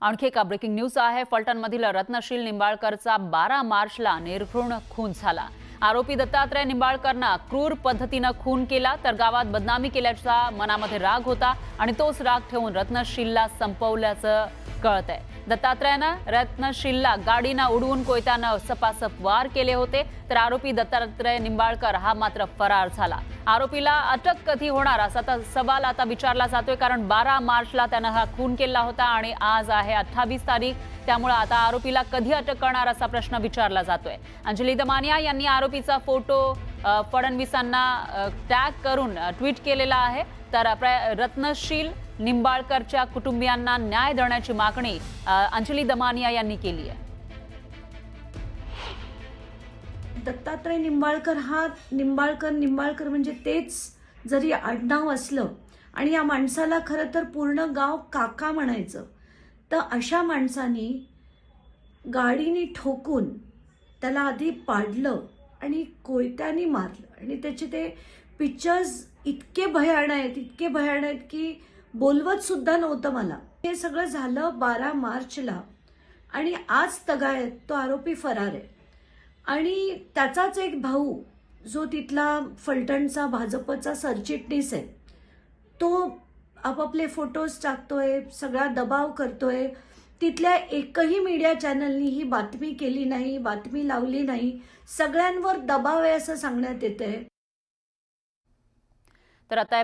आणखी एका breaking news आहे। फलटणमधील रत्नशील निंबाळकरचा 12 मार्चला निर्घृण खून झाला। आरोपी दत्तात्रय निंबाळकरना क्रूर पद्धतीने खून केला, तर गावात बदनामी केल्याचा मनामध्ये राग होता आणि तोच राग ठेवून रत्नशीलला संपवल्याचं कळतंय। दत्तात्रयानं रत्नशीलला गाडीनं उडवून कोयत्यानं सपासप वार केले होते, तर आरोपी दत्तात्रय निंबाळकर हा मात्र फरार झाला। आरोपीला अटक कधी होणार असा सवाल आता विचारला जातोय, कारण 12 मार्चला त्यानं हा खून केला होता आणि आज आहे 28 तारीख। त्यामुळे आता आरोपीला कधी अटक करणार असा प्रश्न विचारला जातोय। अंजली दमानिया यांनी आरोपीचा फोटो फडणवीसांना टॅग करून ट्विट केलेला आहे, तर रत्नशील निंबाळकरच्या कुटुंबियांना न्याय देण्याची मागणी अंजली दमानिया यांनी केली आहे। दत्तात्रय निंबाळकर हा निंबाळकर म्हणजे तेच जरी आडनाव असलं आणि या माणसाला खरं तर पूर्ण गाव काका म्हणायचं, तर अशा माणसानी गाडीने ठोकून त्याला आधी पाडलं आणि कोयत्याने मारलं आणि त्याचे ते पिक्चर्स इतके भयानक आहेत की बोलवत सुद्धा नव्हतं मला। हे सगळं झालं 12 मार्चला आणि आज तगायत तो आरोपी फरार आहे आणि त्याचाच एक भाऊ जो तिथला फलटणचा भाजपचा सरचिटणीस आहे, तो आपापले फोटोज टाकतोय, सगळा दबाव करतोय। तिथल्या एकही मीडिया चॅनलनी ही बातमी केली नाही, बातमी लावली नाही। सगळ्यांवर दबाव आहे असं सांगण्यात येतंय। तर आता